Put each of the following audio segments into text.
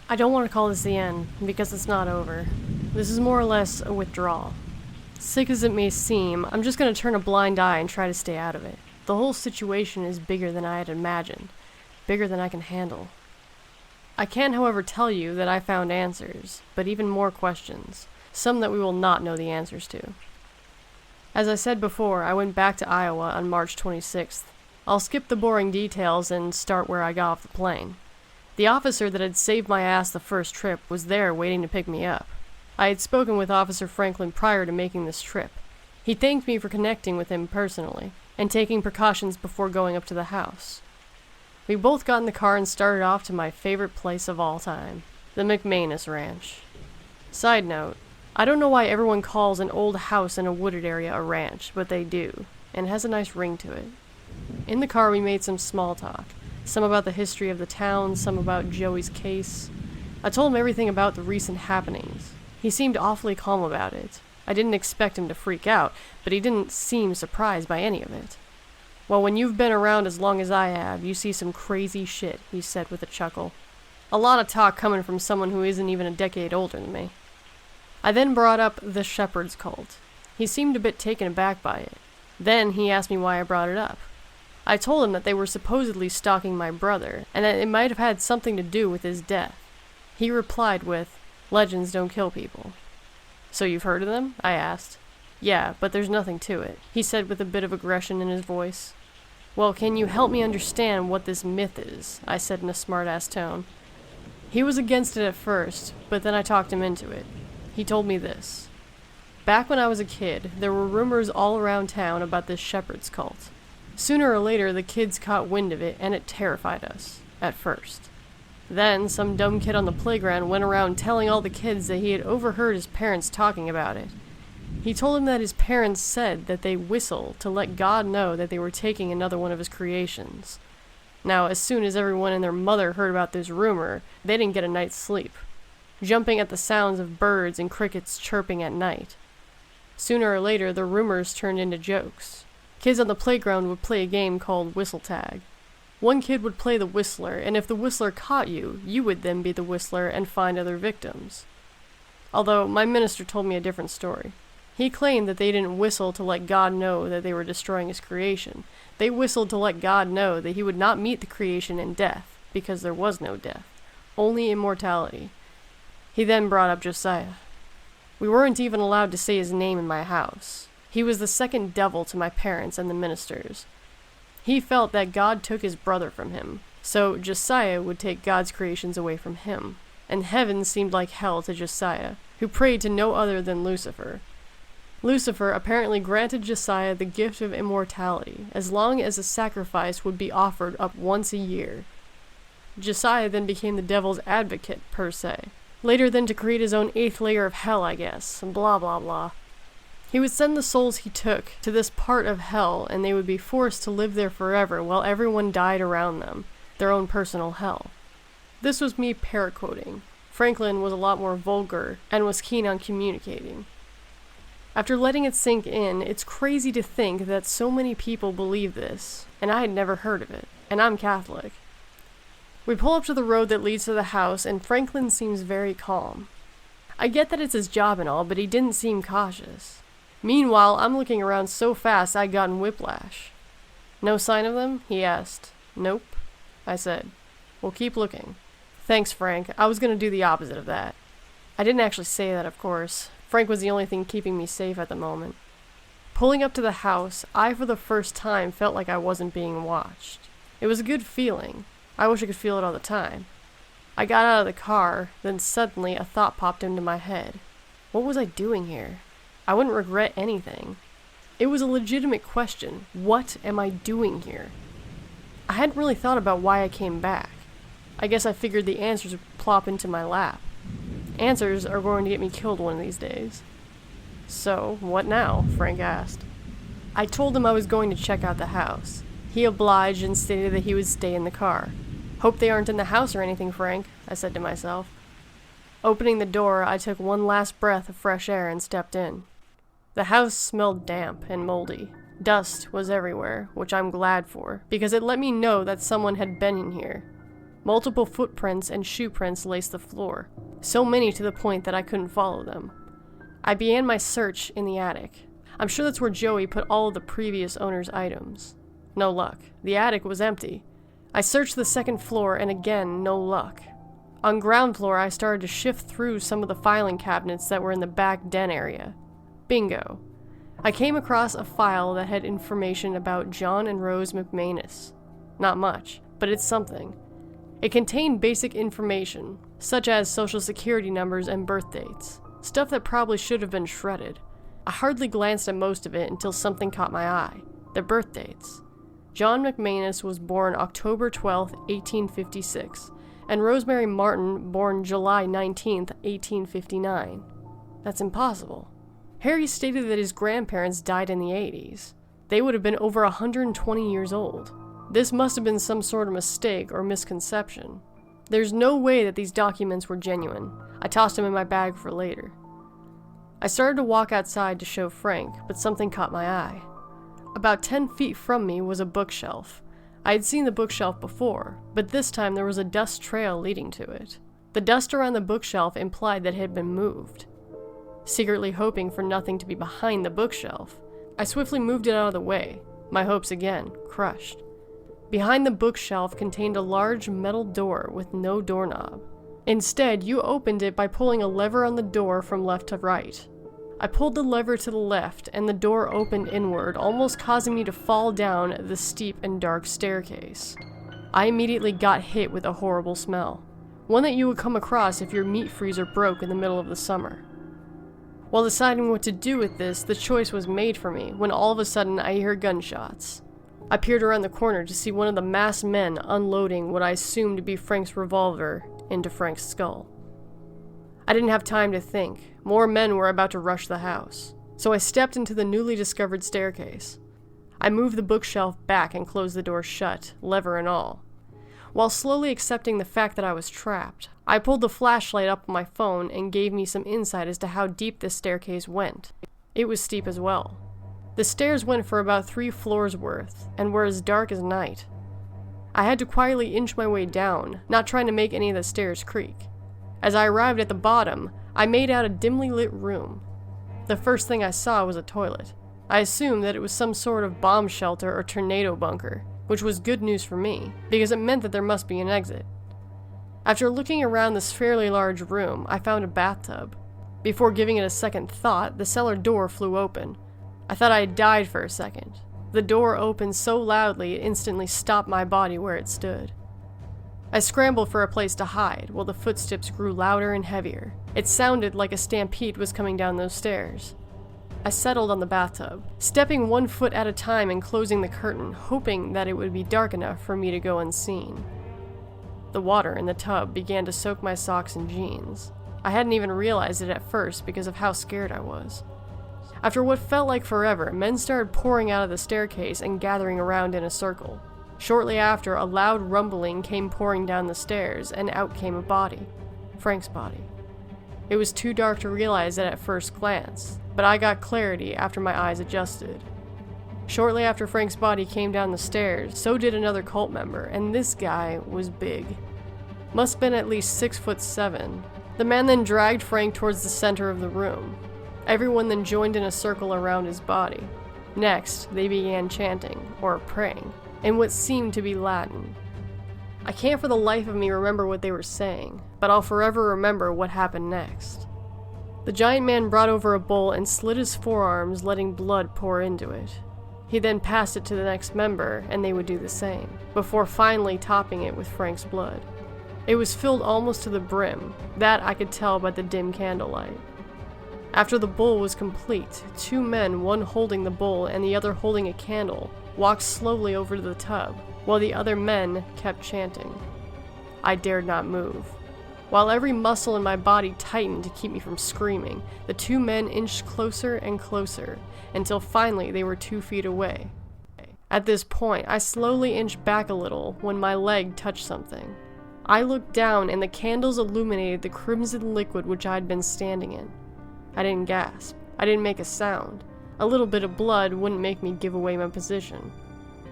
I don't want to call this the end, because it's not over. This is more or less a withdrawal. Sick as it may seem, I'm just going to turn a blind eye and try to stay out of it. The whole situation is bigger than I had imagined, bigger than I can handle. I can, however, tell you that I found answers, but even more questions, some that we will not know the answers to. As I said before, I went back to Iowa on March 26th. I'll skip the boring details and start where I got off the plane. The officer that had saved my ass the first trip was there waiting to pick me up. I had spoken with Officer Franklin prior to making this trip. He thanked me for connecting with him personally, and taking precautions before going up to the house. We both got in the car and started off to my favorite place of all time, the McManus Ranch. Side note, I don't know why everyone calls an old house in a wooded area a ranch, but they do, and it has a nice ring to it. In the car we made some small talk, some about the history of the town, some about Joey's case. I told him everything about the recent happenings. He seemed awfully calm about it. I didn't expect him to freak out, but he didn't seem surprised by any of it. Well, when you've been around as long as I have, you see some crazy shit, he said with a chuckle. A lot of talk coming from someone who isn't even a decade older than me. I then brought up the shepherd's cult. He seemed a bit taken aback by it. Then he asked me why I brought it up. I told him that they were supposedly stalking my brother, and that it might have had something to do with his death. He replied with, "Legends don't kill people." "So you've heard of them?" I asked. "Yeah, but there's nothing to it," he said with a bit of aggression in his voice. "Well, can you help me understand what this myth is?" I said in a smart-ass tone. He was against it at first, but then I talked him into it. He told me this. Back when I was a kid, there were rumors all around town about this shepherd's cult. Sooner or later, the kids caught wind of it, and it terrified us, at first. Then, some dumb kid on the playground went around telling all the kids that he had overheard his parents talking about it. He told them that his parents said that they whistle to let God know that they were taking another one of his creations. Now, as soon as everyone and their mother heard about this rumor, they didn't get a night's sleep, jumping at the sounds of birds and crickets chirping at night. Sooner or later, the rumors turned into jokes. Kids on the playground would play a game called whistle tag. One kid would play the whistler, and if the whistler caught you, you would then be the whistler and find other victims. Although, my minister told me a different story. He claimed that they didn't whistle to let God know that they were destroying his creation. They whistled to let God know that he would not meet the creation in death, because there was no death, only immortality. He then brought up Josiah. We weren't even allowed to say his name in my house. He was the second devil to my parents and the ministers. He felt that God took his brother from him, so Josiah would take God's creations away from him, and heaven seemed like hell to Josiah, who prayed to no other than Lucifer. Lucifer apparently granted Josiah the gift of immortality, as long as a sacrifice would be offered up once a year. Josiah then became the devil's advocate, per se. Later then to create his own 8th layer of hell, I guess, and blah blah blah. He would send the souls he took to this part of hell, and they would be forced to live there forever while everyone died around them, their own personal hell. This was me paraquoting. Franklin was a lot more vulgar, and was keen on communicating. After letting it sink in, it's crazy to think that so many people believe this, and I had never heard of it, and I'm Catholic. We pull up to the road that leads to the house, and Franklin seems very calm. I get that it's his job and all, but he didn't seem cautious. Meanwhile, I'm looking around so fast I'd gotten whiplash. "No sign of them?" he asked. "Nope," I said. "Well, keep looking." "Thanks, Frank. I was gonna do the opposite of that." I didn't actually say that, of course. Frank was the only thing keeping me safe at the moment. Pulling up to the house, I for the first time felt like I wasn't being watched. It was a good feeling. I wish I could feel it all the time. I got out of the car, then suddenly a thought popped into my head. What was I doing here? I wouldn't regret anything. It was a legitimate question. What am I doing here? I hadn't really thought about why I came back. I guess I figured the answers would plop into my lap. Answers are going to get me killed one of these days. "So, what now?" Frank asked. I told him I was going to check out the house. He obliged and stated that he would stay in the car. "Hope they aren't in the house or anything, Frank," I said to myself. Opening the door, I took one last breath of fresh air and stepped in. The house smelled damp and moldy. Dust was everywhere, which I'm glad for, because it let me know that someone had been in here. Multiple footprints and shoe prints laced the floor, so many to the point that I couldn't follow them. I began my search in the attic. I'm sure that's where Joey put all of the previous owner's items. No luck. The attic was empty. I searched the second floor and again, no luck. On ground floor, I started to shift through some of the filing cabinets that were in the back den area. Bingo. I came across a file that had information about John and Rose McManus. Not much, but it's something. It contained basic information, such as social security numbers and birth dates, stuff that probably should have been shredded. I hardly glanced at most of it until something caught my eye, their birth dates. John McManus was born October 12, 1856, and Rosemary Martin born July 19, 1859. That's impossible. Harry stated that his grandparents died in the 80s. They would have been over 120 years old. This must have been some sort of mistake or misconception. There's no way that these documents were genuine. I tossed them in my bag for later. I started to walk outside to show Frank, but something caught my eye. About 10 feet from me was a bookshelf. I had seen the bookshelf before, but this time there was a dust trail leading to it. The dust around the bookshelf implied that it had been moved. Secretly hoping for nothing to be behind the bookshelf, I swiftly moved it out of the way, my hopes again crushed. Behind the bookshelf contained a large metal door with no doorknob. Instead, you opened it by pulling a lever on the door from left to right. I pulled the lever to the left, and the door opened inward, almost causing me to fall down the steep and dark staircase. I immediately got hit with a horrible smell, one that you would come across if your meat freezer broke in the middle of the summer. While deciding what to do with this, the choice was made for me when all of a sudden I hear gunshots. I peered around the corner to see one of the masked men unloading what I assumed to be Frank's revolver into Frank's skull. I didn't have time to think. More men were about to rush the house, so I stepped into the newly discovered staircase. I moved the bookshelf back and closed the door shut, lever and all. While slowly accepting the fact that I was trapped, I pulled the flashlight up on my phone and gave me some insight as to how deep this staircase went. It was steep as well. The stairs went for about 3 floors worth, and were as dark as night. I had to quietly inch my way down, not trying to make any of the stairs creak. As I arrived at the bottom, I made out a dimly lit room. The first thing I saw was a toilet. I assumed that it was some sort of bomb shelter or tornado bunker, which was good news for me, because it meant that there must be an exit. After looking around this fairly large room, I found a bathtub. Before giving it a second thought, the cellar door flew open. I thought I had died for a second. The door opened so loudly it instantly stopped my body where it stood. I scrambled for a place to hide while the footsteps grew louder and heavier. It sounded like a stampede was coming down those stairs. I settled on the bathtub, stepping 1 foot at a time and closing the curtain, hoping that it would be dark enough for me to go unseen. The water in the tub began to soak my socks and jeans. I hadn't even realized it at first because of how scared I was. After what felt like forever, men started pouring out of the staircase and gathering around in a circle. Shortly after, a loud rumbling came pouring down the stairs, and out came a body. Frank's body. It was too dark to realize it at first glance, but I got clarity after my eyes adjusted. Shortly after Frank's body came down the stairs, so did another cult member, and this guy was big. Must have been at least 6'7". The man then dragged Frank towards the center of the room. Everyone then joined in a circle around his body. Next, they began chanting, or praying, in what seemed to be Latin. I can't for the life of me remember what they were saying, but I'll forever remember what happened next. The giant man brought over a bowl and slit his forearms, letting blood pour into it. He then passed it to the next member, and they would do the same, before finally topping it with Frank's blood. It was filled almost to the brim, that I could tell by the dim candlelight. After the bowl was complete, 2 men, one holding the bowl and the other holding a candle, walked slowly over to the tub, while the other men kept chanting. I dared not move. While every muscle in my body tightened to keep me from screaming, the 2 men inched closer and closer, until finally they were 2 feet away. At this point, I slowly inched back a little when my leg touched something. I looked down and the candles illuminated the crimson liquid which I had been standing in. I didn't gasp. I didn't make a sound. A little bit of blood wouldn't make me give away my position.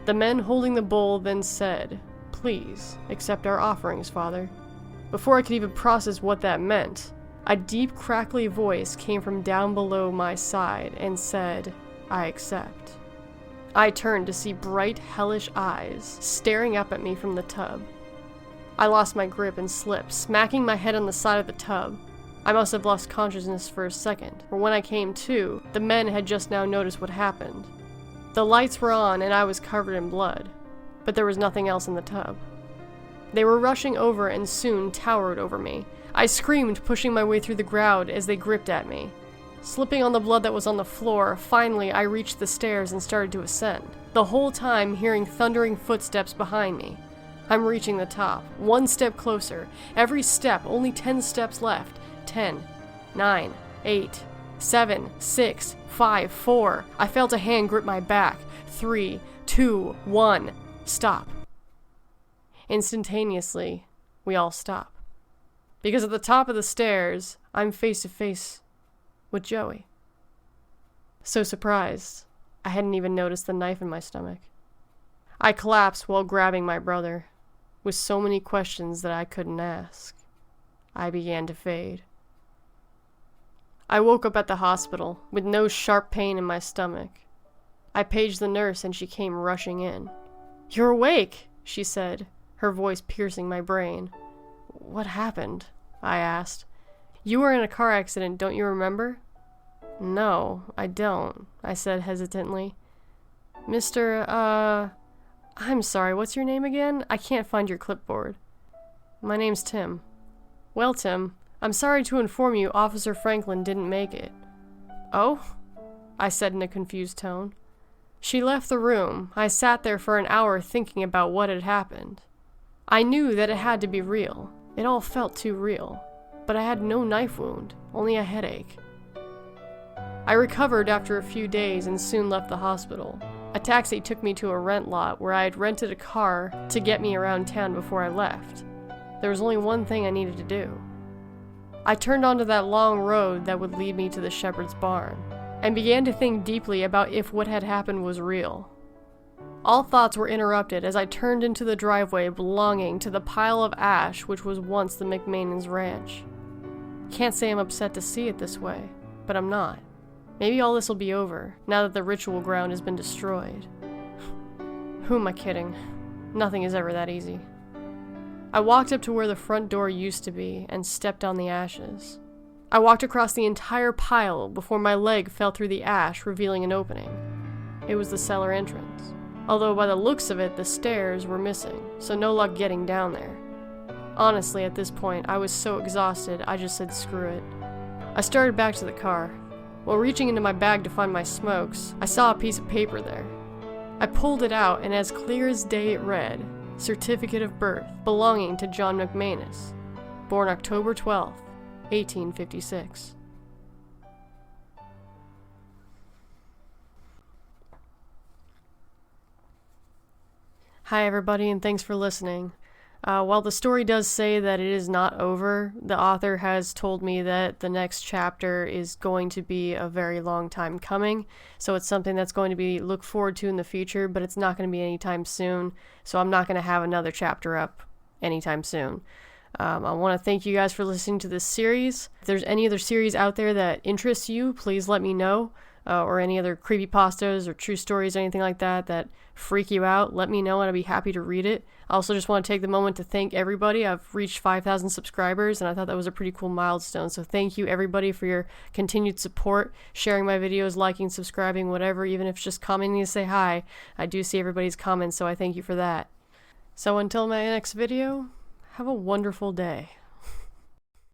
The men holding the bowl then said, Please, accept our offerings, Father. Before I could even process what that meant, a deep, crackly voice came from down below my side and said, I accept. I turned to see bright, hellish eyes staring up at me from the tub. I lost my grip and slipped, smacking my head on the side of the tub. I must have lost consciousness for a second, for when I came to, the men had just now noticed what happened. The lights were on and I was covered in blood, but there was nothing else in the tub. They were rushing over and soon towered over me. I screamed, pushing my way through the crowd as they gripped at me. Slipping on the blood that was on the floor, finally I reached the stairs and started to ascend, the whole time hearing thundering footsteps behind me. I'm reaching the top, one step closer. Every step, only 10 steps left. 10, 9, 8, 7, 6, 5, 4. I felt a hand grip my back. 3, 2, 1. Stop. Instantaneously, we all stop. Because at the top of the stairs, I'm face to face with Joey. So surprised, I hadn't even noticed the knife in my stomach. I collapsed while grabbing my brother. With so many questions that I couldn't ask, I began to fade. I woke up at the hospital with no sharp pain in my stomach. I paged the nurse and she came rushing in. You're awake, she said, her voice piercing my brain. What happened? I asked. You were in a car accident, don't you remember? No, I don't, I said hesitantly. I'm sorry, what's your name again? I can't find your clipboard. My name's Tim. Well, Tim, I'm sorry to inform you Officer Franklin didn't make it. Oh? I said in a confused tone. She left the room. I sat there for an hour thinking about what had happened. I knew that it had to be real. It all felt too real. But I had no knife wound, only a headache. I recovered after a few days and soon left the hospital. A taxi took me to a rent lot where I had rented a car to get me around town before I left. There was only one thing I needed to do. I turned onto that long road that would lead me to the shepherd's barn, and began to think deeply about if what had happened was real. All thoughts were interrupted as I turned into the driveway belonging to the pile of ash which was once the McManans' ranch. Can't say I'm upset to see it this way, but I'm not. Maybe all this will be over, now that the ritual ground has been destroyed. Who am I kidding? Nothing is ever that easy. I walked up to where the front door used to be and stepped on the ashes. I walked across the entire pile before my leg fell through the ash, revealing an opening. It was the cellar entrance. Although by the looks of it, the stairs were missing, so no luck getting down there. Honestly, at this point, I was so exhausted, I just said screw it. I started back to the car. While reaching into my bag to find my smokes, I saw a piece of paper there. I pulled it out, and as clear as day it read, Certificate of Birth, belonging to John McManus, born October 12th, 1856. Hi everybody, and thanks for listening. While the story does say that it is not over, the author has told me that the next chapter is going to be a very long time coming, so it's something that's going to be looked forward to in the future, but it's not going to be anytime soon, so I'm not going to have another chapter up anytime soon. I want to thank you guys for listening to this series. If there's any other series out there that interests you, please let me know. Or any other creepypastas or true stories or anything like that that freak you out, let me know and I'd be happy to read it. I also just want to take the moment to thank everybody. I've reached 5,000 subscribers and I thought that was a pretty cool milestone. So thank you everybody for your continued support, sharing my videos, liking, subscribing, whatever, even if it's just commenting to say hi. I do see everybody's comments, so I thank you for that. So until my next video, have a wonderful day.